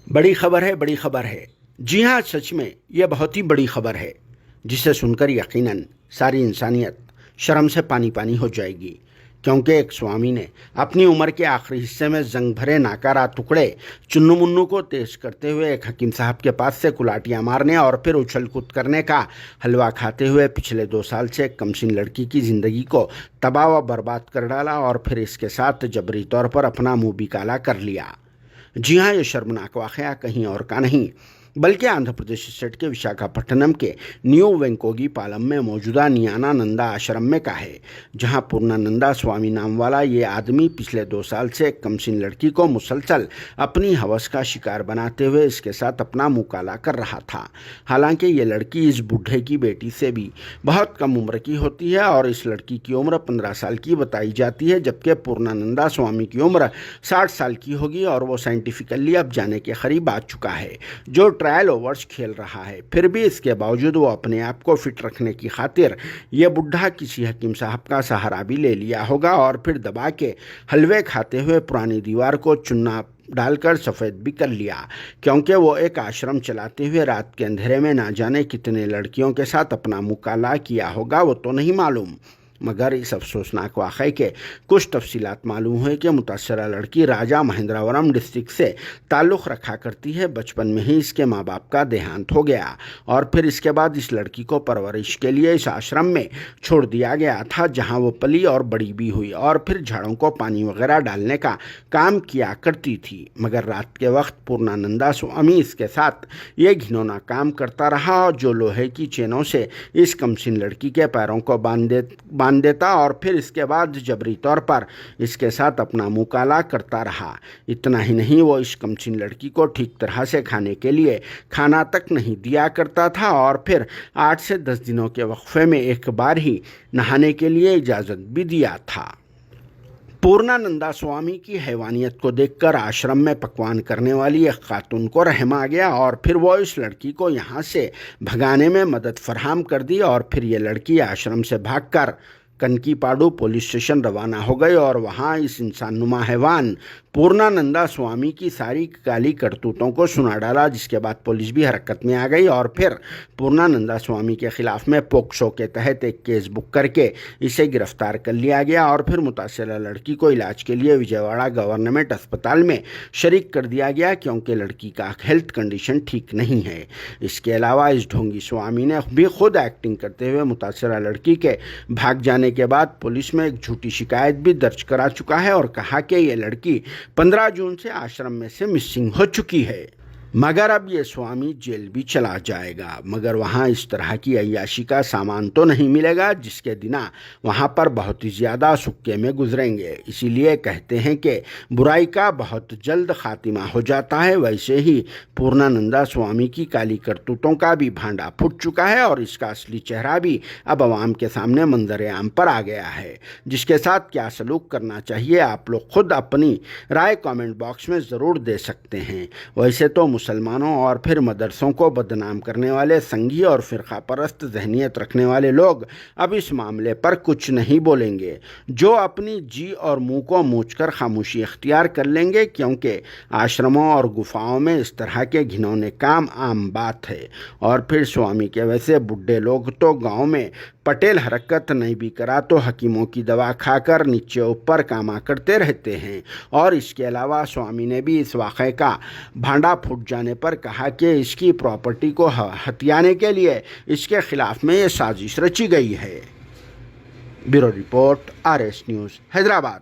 बड़ी खबर है, बड़ी खबर है। जी हाँ, सच में यह बहुत ही बड़ी खबर है, जिसे सुनकर यकीनन सारी इंसानियत शर्म से पानी पानी हो जाएगी। क्योंकि एक स्वामी ने अपनी उम्र के आखिरी हिस्से में जंग भरे नाकारा टुकड़े चुन्नू मुन्नू को तेज करते हुए एक हकीम साहब के पास से कुलाटियाँ मारने और फिर उछल कूद करने का हलवा खाते हुए पिछले 2 साल से एक कमसिन लड़की की ज़िंदगी को तबाह व बर्बाद कर डाला और फिर इसके साथ जबरी तौर पर अपना मुंह भी काला कर लिया। जी हाँ, ये शर्मनाक वाक़या कहीं और का नहीं बल्कि आंध्र प्रदेश स्टेट के विशाखापट्टनम के न्यू वेंकोगी पालम में मौजूदा नियानानंदा आश्रम में का है, जहां पूर्णानंदा स्वामी नाम वाला ये आदमी पिछले 2 साल से एक कमसिन लड़की को मुसलसल अपनी हवस का शिकार बनाते हुए इसके साथ अपना मुंह काला कर रहा था। हालांकि ये लड़की इस बूढ़े की बेटी से भी बहुत कम उम्र की होती है और इस लड़की की उम्र 15 साल की बताई जाती है, जबकि पूर्णानंदा स्वामी की उम्र 60 साल की होगी और वो साइंटिफिकली अब जाने के करीब आ चुका है, जो ट्रायल ओवर्स खेल रहा है। फिर भी इसके बावजूद वो अपने आप को फिट रखने की खातिर ये बुढ़ा किसी हकीम साहब का सहारा भी ले लिया होगा और फिर दबा के हलवे खाते हुए पुरानी दीवार को चुन्ना डालकर सफ़ेद भी कर लिया, क्योंकि वो एक आश्रम चलाते हुए रात के अंधेरे में ना जाने कितने लड़कियों के साथ अपना मुँह काला किया होगा वो तो नहीं मालूम। मगर इस अफसोसनाक वाक़े के कुछ तफसीलात मालूम हुए कि मुतासरा लड़की राजा महेंद्रवरम डिस्ट्रिक्ट से ताल्लुक़ रखा करती है। बचपन में ही इसके माँ बाप का देहांत हो गया और फिर इसके बाद इस लड़की को परवरिश के लिए इस आश्रम में छोड़ दिया गया था, जहाँ वो पली और बड़ी भी हुई और फिर झाड़ों को पानी वगैरह डालने का काम किया करती थी। मगर रात के वक्त पूर्णानंदा स्वामी इसके साथ ये घिनौना काम करता रहा, जो लोहे की चेनों से इस कमसिन लड़की के पैरों को बांध देता और फिर इसके बाद जबरी तौर पर इसके साथ अपना मुंह काला करता रहा। इतना ही नहीं, वो इस कमसिन लड़की को ठीक तरह से खाने के लिए खाना तक नहीं दिया करता था और फिर 8 से 10 दिनों के वक्फे में एक बार ही नहाने के लिए इजाज़त भी दिया था। पूर्णानंदा स्वामी की हैवानियत को देखकर आश्रम में पकवान करने वाली एक खातून को रहम आ गया और फिर वो इस लड़की को यहाँ से भगाने में मदद फराहम कर दी और फिर ये लड़की आश्रम से भागकर कनकीपाडू पुलिस स्टेशन रवाना हो गई और वहाँ इस इंसानुमा हैवान पूर्णानंदा स्वामी की सारी काली करतूतों को सुना डाला, जिसके बाद पुलिस भी हरकत में आ गई और फिर पूर्णानंदा स्वामी के खिलाफ में पोक्सो के तहत एक केस बुक करके इसे गिरफ्तार कर लिया गया और फिर मुतासरा लड़की को इलाज के लिए विजयवाड़ा गवर्नमेंट अस्पताल में शरीक कर दिया गया, क्योंकि लड़की का हेल्थ कंडीशन ठीक नहीं है। इसके अलावा इस ढोंगी स्वामी ने भी खुद एक्टिंग करते हुए मुतासरा लड़की के भाग जाने के बाद पुलिस में एक झूठी शिकायत भी दर्ज करा चुका है और कहा कि ये लड़की 15 जून से आश्रम में से मिसिंग हो चुकी है। मगर अब ये स्वामी जेल भी चला जाएगा, मगर वहाँ इस तरह की अय्याशी का सामान तो नहीं मिलेगा, जिसके दिना वहाँ पर बहुत ही ज़्यादा सुक्के में गुजरेंगे। इसीलिए कहते हैं कि बुराई का बहुत जल्द खात्मा हो जाता है। वैसे ही पूर्णानंदा स्वामी की काली करतूतों का भी भांडा फूट चुका है और इसका असली चेहरा भी अब आवाम के सामने मंजर आम पर आ गया है। जिसके साथ क्या सलूक करना चाहिए, आप लोग खुद अपनी राय कमेंट बॉक्स में ज़रूर दे सकते हैं। वैसे तो मुसलमानों और फिर मदरसों को बदनाम करने वाले संघी और फ़िरका परस्त जहनीत रखने वाले लोग अब इस मामले पर कुछ नहीं बोलेंगे, जो अपनी जी और मुंह को मूंछकर खामोशी इख्तियार कर लेंगे, क्योंकि आश्रमों और गुफाओं में इस तरह के घिनौने काम आम बात है। और फिर स्वामी के वैसे बुढ़े लोग तो गांव में पटेल हरकत नहीं भी करा तो हकीमों की दवा खाकर नीचे ऊपर कामा करते रहते हैं। और इसके अलावा स्वामी ने भी इस वाक़े का भांडा फूट जाने पर कहा कि इसकी प्रॉपर्टी को हथियाने के लिए इसके खिलाफ में ये साजिश रची गई है। Bureau report, RS news, Hyderabad.